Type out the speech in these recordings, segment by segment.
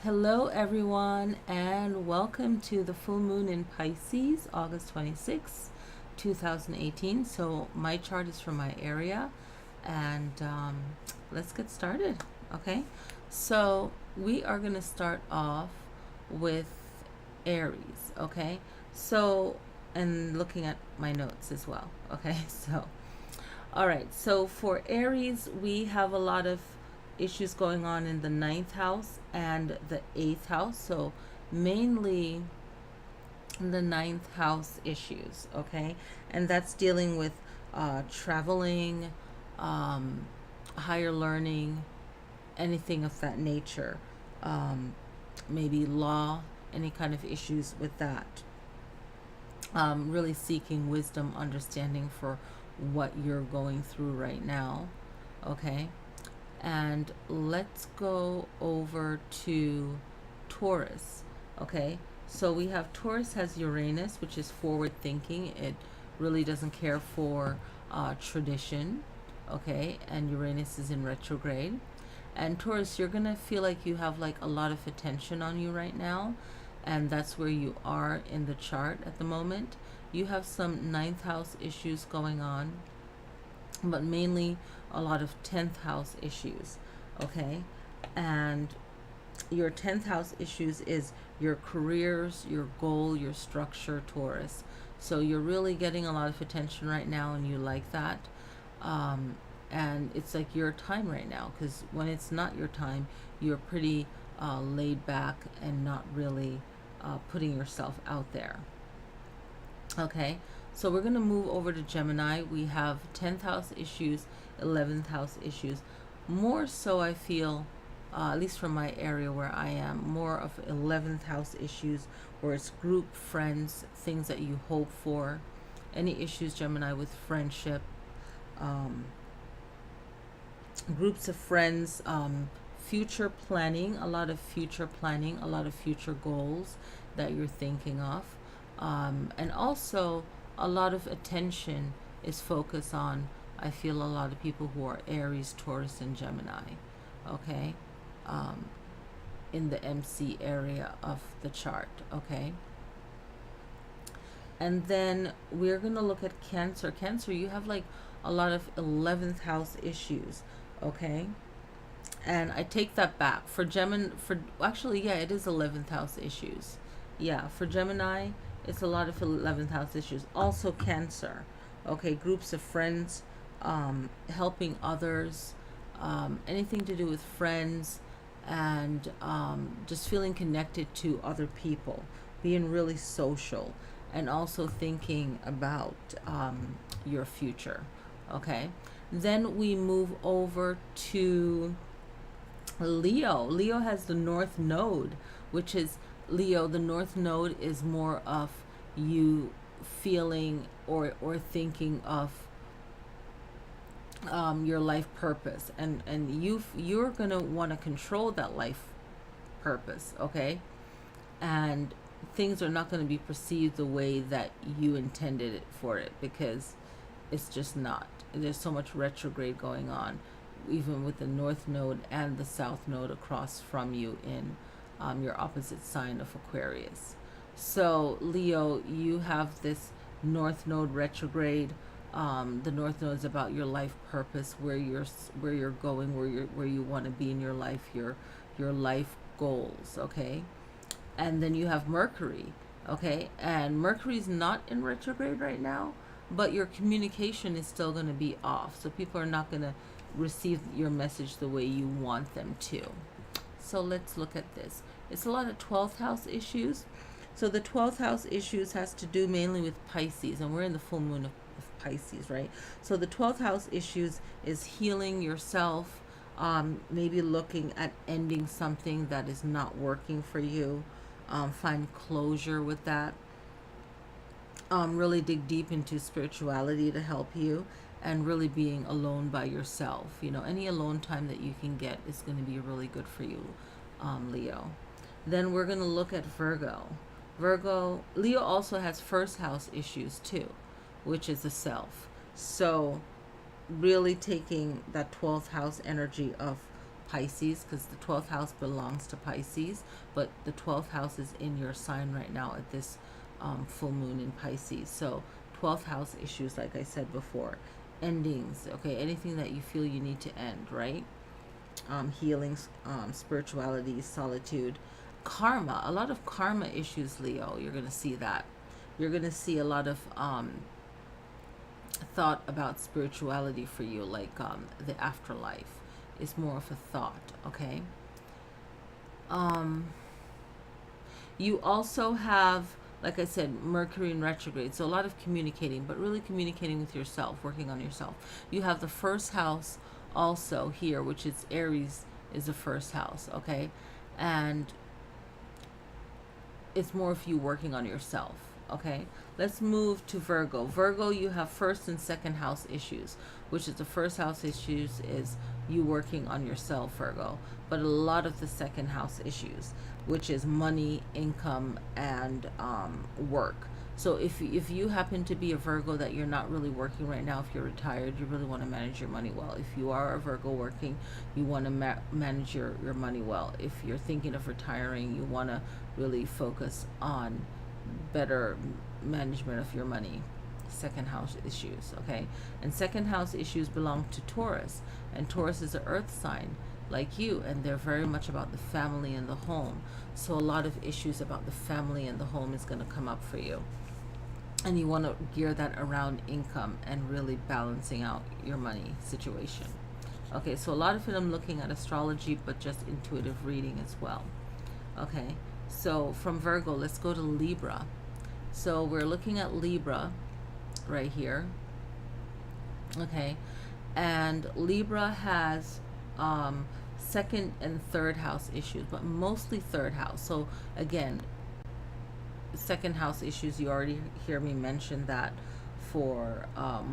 Hello, everyone, and welcome to the full moon in Pisces, August 26th, 2018. So, my chart is from my area, and let's get started. Okay, so we are going to start off with Aries. Okay, so, and looking at my notes as well. Okay, so all right, so for Aries, we have a lot of issues going on in the ninth house and the eighth house. So mainly the ninth house issues, okay? And that's dealing with traveling, higher learning, anything of that nature. Maybe law, any kind of issues with that. Really seeking wisdom, understanding for what you're going through right now, okay? And let's go over to Taurus, okay? So we have Taurus has Uranus, which is forward thinking. It really doesn't care for tradition, okay? And Uranus is in retrograde. And Taurus, you're gonna feel like you have like a lot of attention on you right now, and that's where you are in the chart at the moment. You have some ninth house issues going on, but mainly a lot of 10th house issues, okay? And your 10th house issues is your careers, your goal, your structure, Taurus. So you're really getting a lot of attention right now, and you like that. And it's like your time right now, because when it's not your time, you're pretty laid back and not really putting yourself out there. Okay, so we're going to move over to Gemini. We have 10th house issues, 11th house issues. More so, I feel, at least from my area where I am, more of 11th house issues, where it's group, friends, things that you hope for. Any issues, Gemini, with friendship, groups of friends, future planning, a lot of future planning, a lot of future goals that you're thinking of. And also a lot of attention is focused on, I feel, a lot of people who are Aries, Taurus, and Gemini, okay, in the MC area of the chart, okay. And then we're going to look at Cancer. Cancer, you have like a lot of 11th house issues, okay. And I take that back. For Gemini, actually, yeah, it is 11th house issues. Yeah, for Gemini, it's a lot of 11th house issues. Also Cancer, okay, groups of friends, helping others, anything to do with friends, and just feeling connected to other people, being really social, and also thinking about your future, okay. Then we move over to Leo. Leo has the North Node, which is Leo. The North Node is more of you feeling or thinking of your life purpose, and you're gonna want to control that life purpose, okay. And things are not going to be perceived the way that you intended it for it, because it's just not. There's so much retrograde going on, even with the North Node and the South Node across from you in your opposite sign of Aquarius. So Leo, you have this North Node retrograde. The North Node is about your life purpose, where you're going, where you want to be in your life, your life goals, okay. And then you have Mercury, okay, and Mercury's not in retrograde right now, but your communication is still going to be off, so people are not going to receive your message the way you want them to. So let's look at this. It's a lot of 12th house issues. So the 12th house issues has to do mainly with Pisces, and we're in the full moon of Pisces, right? So the 12th house issues is healing yourself, maybe looking at ending something that is not working for you, find closure with that, really dig deep into spirituality to help you, and really being alone by yourself. You know, any alone time that you can get is going to be really good for you, Leo. Then we're going to look at Virgo. Leo also has first house issues too, which is the self. So really taking that 12th house energy of Pisces, because the 12th house belongs to Pisces, but the 12th house is in your sign right now at this full moon in Pisces. So 12th house issues, like I said before, endings, okay, anything that you feel you need to end, right? Healings, spirituality, solitude, karma, a lot of karma issues, Leo. You're going to see that. You're going to see a lot of thought about spirituality for you, like the afterlife is more of a thought, okay? You also have, like I said, Mercury in retrograde, so a lot of communicating, but really communicating with yourself, working on yourself. You have the first house also here, which is Aries, is the first house, okay? And it's more of you working on yourself, okay? Let's move to Virgo. Virgo, you have first and second house issues, which is the first house issues is you working on yourself, Virgo, but a lot of the second house issues, which is money, income, and work. So if you happen to be a Virgo that you're not really working right now, if you're retired, you really want to manage your money well. If you are a Virgo working, you want to manage your money well. If you're thinking of retiring, you want to really focus on better management of your money. Second house issues, okay? And second house issues belong to Taurus, and Taurus is an earth sign like you, and they're very much about the family and the home. So a lot of issues about the family and the home is going to come up for you, and you want to gear that around income and really balancing out your money situation. Okay, so a lot of it I'm looking at astrology, but just intuitive reading as well. Okay, so from Virgo, let's go to Libra. So we're looking at Libra right here. Okay, and Libra has second and third house issues, but mostly third house. So again, second house issues, you already hear me mention that for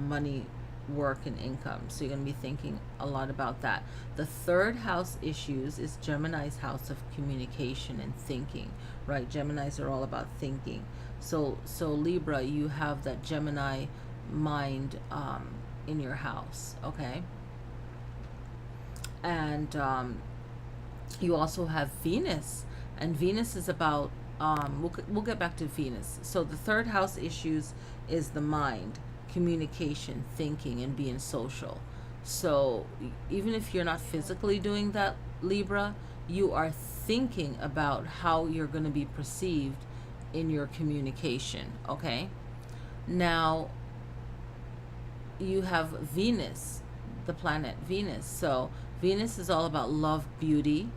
money, work, and income. So you're going to be thinking a lot about that. The third house issues is Gemini's house of communication and thinking, right? Geminis are all about thinking. So Libra, you have that Gemini mind in your house, okay? And you also have Venus, and Venus is about we'll get back to Venus. So the third house issues is the mind, communication, thinking, and being social. So even if you're not physically doing that, Libra, you are thinking about how you're going to be perceived in your communication, okay? Now you have Venus, the planet Venus. So Venus is all about love, beauty,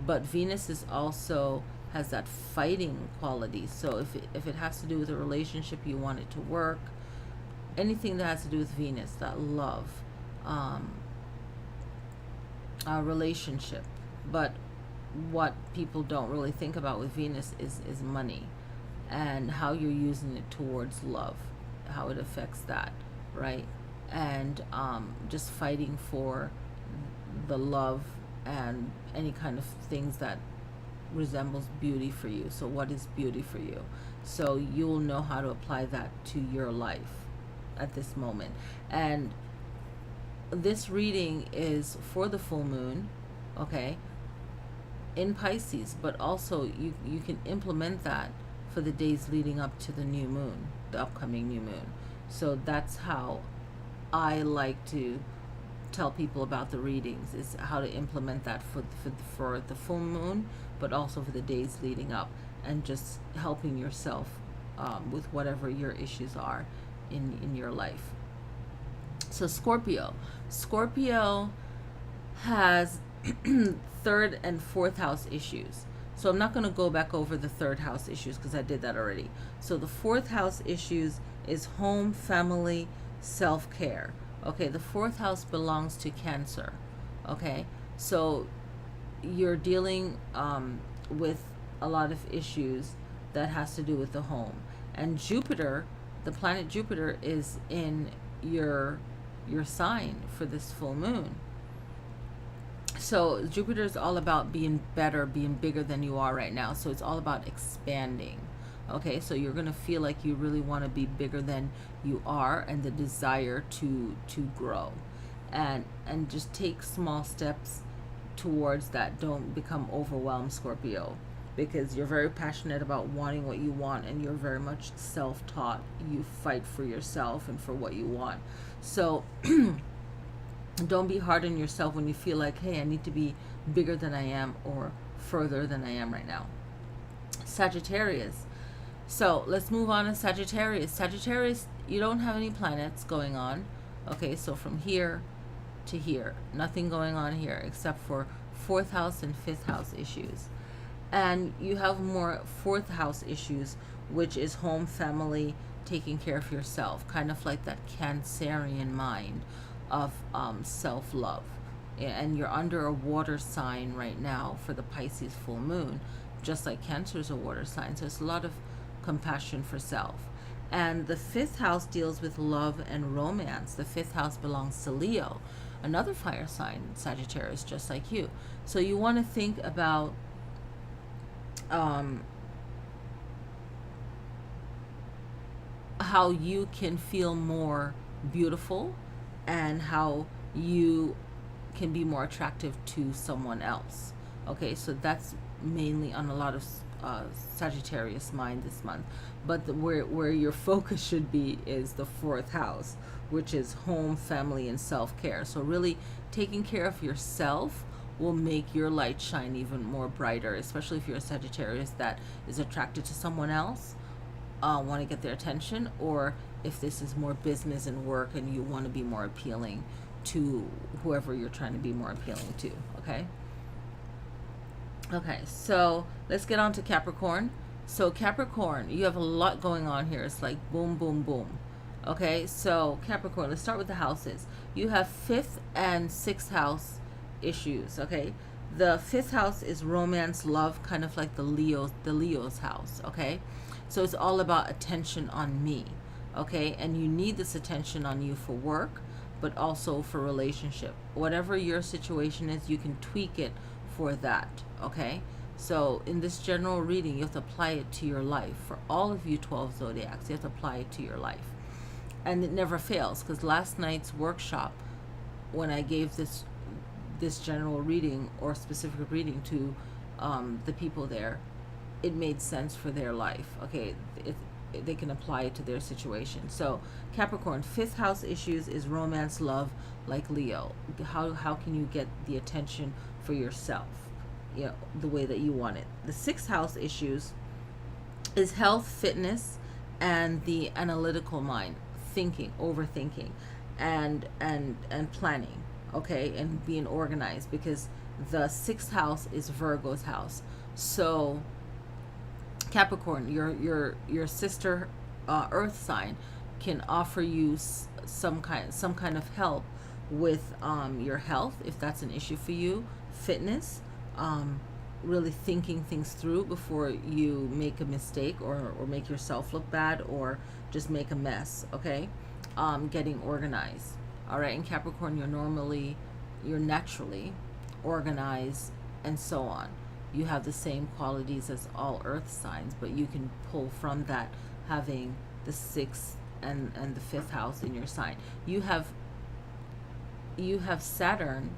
but Venus is also has that fighting quality. So if it has to do with a relationship, you want it to work. Anything that has to do with Venus, that love, relationship. But what people don't really think about with Venus is money and how you're using it towards love, how it affects that, right? And just fighting for the love and any kind of things that resembles beauty for you. So what is beauty for you? So you'll know how to apply that to your life at this moment. And this reading is for the full moon, okay, in Pisces, but also you can implement that for the days leading up to the new moon, the upcoming new moon. So that's how I like to tell people about the readings, is how to implement that for the full moon, but also for the days leading up, and just helping yourself with whatever your issues are in your life. So Scorpio has third and fourth house issues. So I'm not going to go back over the third house issues because I did that already. So the fourth house issues is home, family, self-care. Okay, the fourth house belongs to Cancer. Okay, so you're dealing with a lot of issues that has to do with the home. And Jupiter, the planet Jupiter, is in your sign for this full moon. So Jupiter is all about being better, being bigger than you are right now. So it's all about expanding. Okay, so you're going to feel like you really want to be bigger than you are, and the desire to grow and just take small steps towards that. Don't become overwhelmed, Scorpio, because you're very passionate about wanting what you want, and you're very much self-taught. You fight for yourself and for what you want. So don't be hard on yourself when you feel like, hey, I need to be bigger than I am or further than I am right now. Sagittarius. So let's move on to Sagittarius. Sagittarius, you don't have any planets going on. Okay, so from here to here, nothing going on here except for 4th house and 5th house issues. And you have more 4th house issues, which is home, family, taking care of yourself, kind of like that Cancerian mind of self-love. And you're under a water sign right now for the Pisces full moon, just like Cancer is a water sign. So it's a lot of compassion for self. And the 5th house deals with love and romance. The 5th house belongs to Leo, another fire sign, Sagittarius, just like you. So you want to think about how you can feel more beautiful and how you can be more attractive to someone else. Okay, so that's mainly on a lot of Sagittarius mind this month. But where your focus should be is the 4th house, which is home, family, and self-care. So really taking care of yourself will make your light shine even more brighter, especially if you're a Sagittarius that is attracted to someone else, want to get their attention, or if this is more business and work and you want to be more appealing to whoever you're trying to be more appealing to. Okay, so let's get on to Capricorn. So Capricorn, you have a lot going on here. It's like boom, boom, boom. Okay, so Capricorn, let's start with the houses. You have 5th and 6th house issues. Okay, the 5th house is romance, love, kind of like the Leo's house. Okay, so it's all about attention on me. Okay, and you need this attention on you for work, but also for relationship. Whatever your situation is, you can tweak it for that. Okay, so in this general reading, you have to apply it to your life. For all of you 12 zodiacs, you have to apply it to your life, and it never fails, because last night's workshop, when I gave this general reading or specific reading to the people there, it made sense for their life. Okay, they can apply it to their situation. So Capricorn, 5th house issues is romance, love, like Leo. How can you get the attention for yourself, you know, the way that you want it? The 6th house issues is health, fitness, and the analytical mind, thinking, overthinking, and planning. Okay, and being organized, because the 6th house is Virgo's house. So Capricorn, your sister earth sign can offer you some kind of help with your health, if that's an issue for you. Fitness, really thinking things through before you make a mistake or make yourself look bad or just make a mess. Okay, getting organized. All right, in Capricorn, you're naturally organized and so on. You have the same qualities as all earth signs, but you can pull from that, having the 6th and the 5th house in your sign. You have Saturn.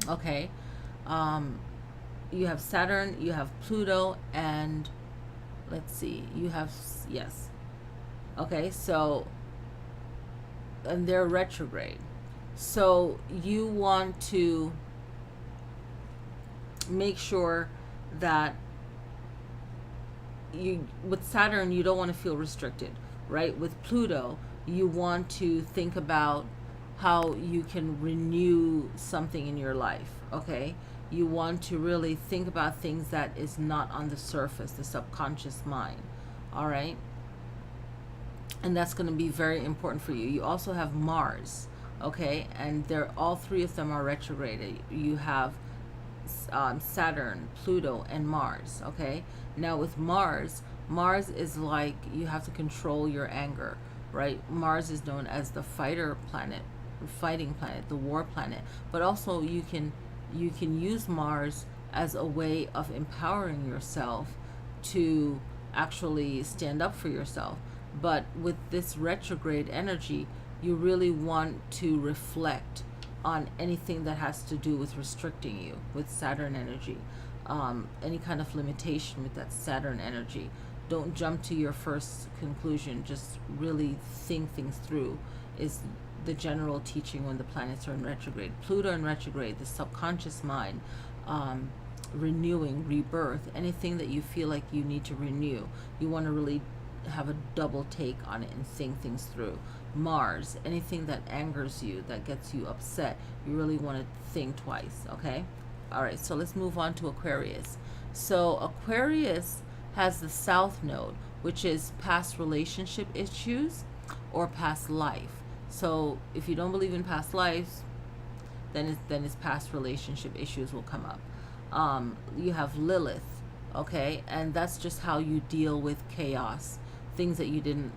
Okay, you have Saturn, you have Pluto, and let's see, you have, yes, okay, so, and they're retrograde. So you want to make sure that with Saturn, you don't want to feel restricted, right? With Pluto, you want to think about how you can renew something in your life. Okay, you want to really think about things that is not on the surface, the subconscious mind. All right, and that's going to be very important for you. You also have Mars. Okay, and they're all 3 of them are retrograde. You have Saturn, Pluto, and Mars. Okay, now with Mars is like you have to control your anger, right? Mars is known as the fighting planet, the war planet, but also you can use Mars as a way of empowering yourself to actually stand up for yourself. But with this retrograde energy, you really want to reflect on anything that has to do with restricting you with Saturn energy, any kind of limitation with that Saturn energy. Don't jump to your first conclusion. Just really think things through, is the general teaching when the planets are in retrograde. Pluto in retrograde, the subconscious mind, renewing, rebirth, anything that you feel like you need to renew. You want to really have a double take on it and think things through. Mars, anything that angers you, that gets you upset, you really want to think twice, okay? All right, so let's move on to Aquarius. So Aquarius has the South Node, which is past relationship issues or past life. So if you don't believe in past lives, then it's past relationship issues will come up. You have Lilith, okay, and that's just how you deal with chaos, things that you didn't.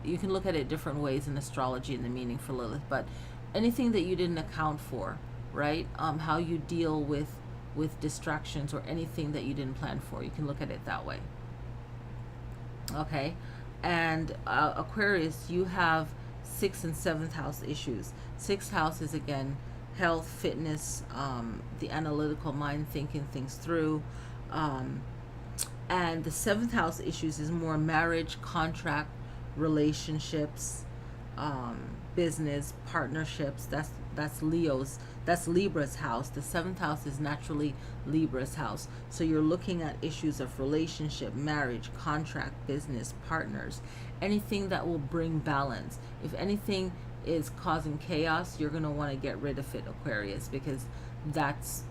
You can look at it different ways in astrology and the meaning for Lilith, but anything that you didn't account for, right? How you deal with distractions or anything that you didn't plan for. You can look at it that way. Okay, and Aquarius, you have 6th and 7th house issues. 6th house is again health, fitness, the analytical mind, thinking things through, and the 7th house issues is more marriage, contract, relationships, business, partnerships. That's Libra's house. The 7th house is naturally Libra's house. So you're looking at issues of relationship, marriage, contract, business, partners, anything that will bring balance. If anything is causing chaos, you're going to want to get rid of it, Aquarius, because that's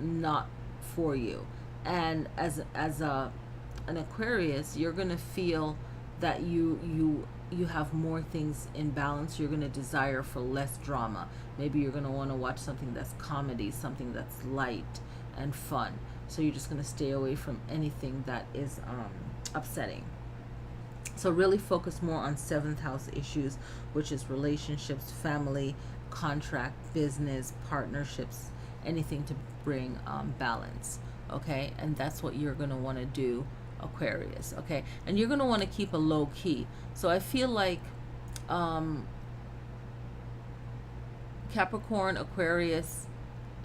not for you. And as an Aquarius, you're going to feel that you have more things in balance. You're going to desire for less drama. Maybe you're going to want to watch something that's comedy, something that's light and fun. So you're just going to stay away from anything that is upsetting. So really focus more on 7th house issues, which is relationships, family, contract, business, partnerships, anything to bring balance. Okay, and that's what you're going to want to do, Aquarius. Okay, and you're going to want to keep a low key. So I feel like Capricorn, Aquarius,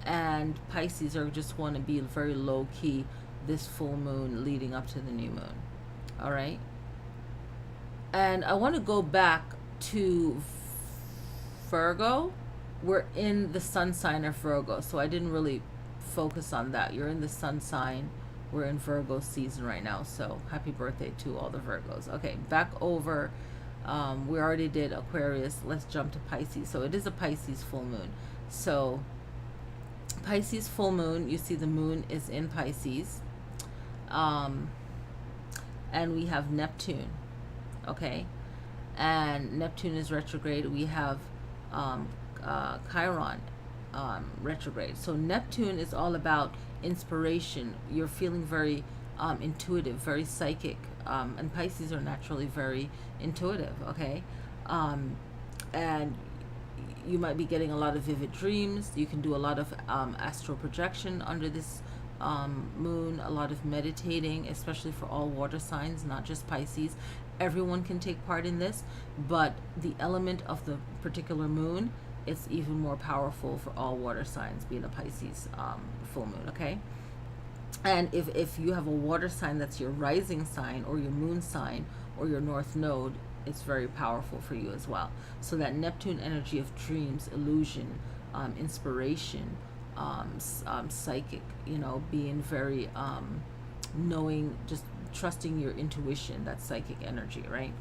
and Pisces are just want to be very low key this full moon leading up to the new moon. All right, and I want to go back to Virgo. We're in the sun sign of Virgo, so I didn't really focus on that. You're in the sun sign. We're in Virgo season right now, so happy birthday to all the Virgos. Okay, back over. We already did Aquarius. Let's jump to Pisces. So it is a Pisces full moon. So Pisces full moon, you see the moon is in Pisces. And we have Neptune. Okay, and Neptune is retrograde. We have Chiron retrograde. So Neptune is all about inspiration. You're feeling very intuitive, very psychic, and Pisces are naturally very intuitive. Okay, and you might be getting a lot of vivid dreams. You can do a lot of astral projection under this moon, a lot of meditating, especially for all water signs, not just Pisces. Everyone can take part in this, but the element of the particular moon, it's even more powerful for all water signs, being a Pisces full moon. Okay, and if you have a water sign that's your rising sign or your moon sign or your north node, it's very powerful for you as well. So that Neptune energy of dreams, illusion, inspiration, psychic, being very knowing, just trusting your intuition, that psychic energy, right?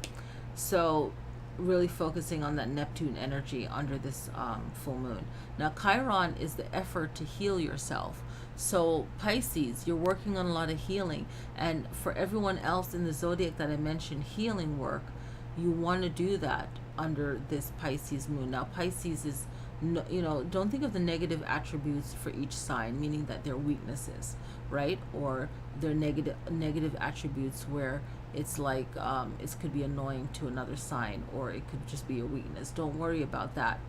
So really focusing on that Neptune energy under this full moon. Now Chiron is the effort to heal yourself. So Pisces, you're working on a lot of healing, and for everyone else in the zodiac that I mentioned, healing work, you want to do that under this Pisces moon. Now Pisces is don't think of the negative attributes for each sign, meaning that they're weaknesses, right? Or they're negative attributes where it's like it could be annoying to another sign, or it could just be a weakness. Don't worry about that.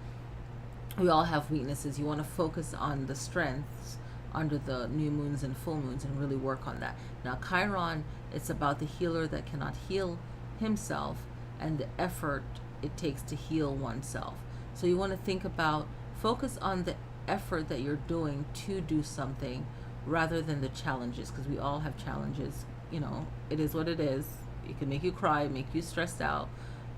We all have weaknesses. You want to focus on the strengths under the new moons and full moons and really work on that. Now Chiron, it's about the healer that cannot heal himself and the effort it takes to heal oneself. So you want to think about focus on the effort that you're doing to do something rather than the challenges, because we all have challenges. You know, it is what it is. It can make you cry, make you stressed out.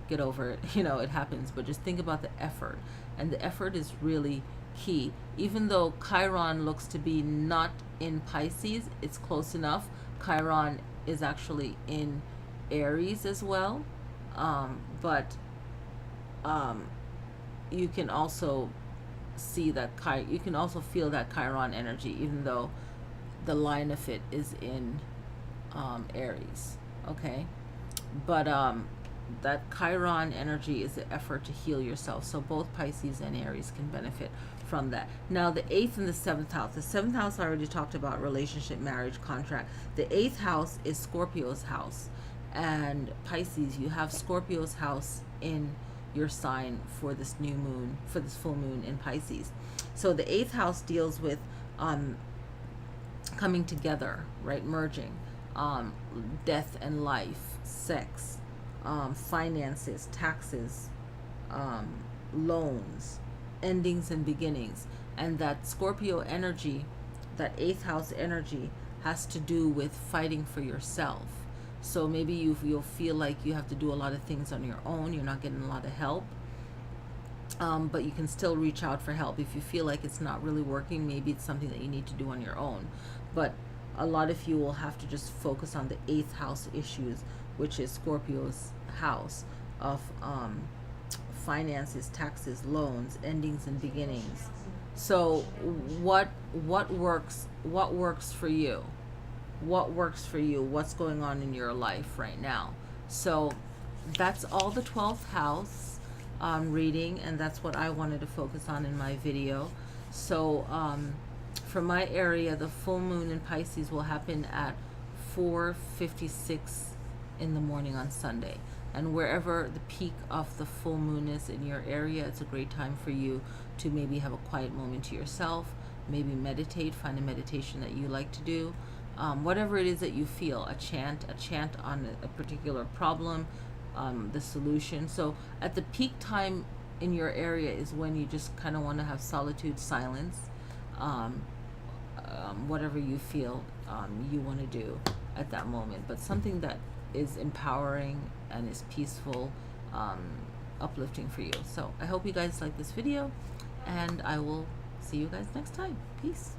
Get over it. You know, it happens. But just think about the effort. And the effort is really key. Even though Chiron looks to be not in Pisces, it's close enough. Chiron is actually in Aries as well. But you can also see that you can also feel that Chiron energy, even though the line of it is in Aries. Okay, but that Chiron energy is the effort to heal yourself. So both Pisces and Aries can benefit from that. Now the 8th and the 7th house. The 7th house I already talked about, relationship, marriage, contract. The 8th house is Scorpio's house, and Pisces, you have Scorpio's house in your sign for this new moon, for this full moon in Pisces. So the 8th house deals with coming together, right? Merging, death and life, sex, finances, taxes, loans, endings and beginnings. And that Scorpio energy, that 8th house energy, has to do with fighting for yourself. So maybe you'll feel like you have to do a lot of things on your own. You're not getting a lot of help. But you can still reach out for help. If you feel like it's not really working, maybe it's something that you need to do on your own. But a lot of you will have to just focus on the 8th house issues, which is Scorpio's house of finances, taxes, loans, endings and beginnings. So what works for you? What works for you? What's going on in your life right now? So that's all the 12th house reading, and that's what I wanted to focus on in my video. So for my area, the full moon in Pisces will happen at 4:56 in the morning on Sunday. And wherever the peak of the full moon is in your area, it's a great time for you to maybe have a quiet moment to yourself, maybe meditate, find a meditation that you like to do. Whatever it is that you feel, a chant on a particular problem, the solution. So at the peak time in your area is when you just kind of want to have solitude, silence, whatever you feel you want to do at that moment, but something that is empowering and is peaceful, uplifting for you. So I hope you guys like this video, and I will see you guys next time. Peace.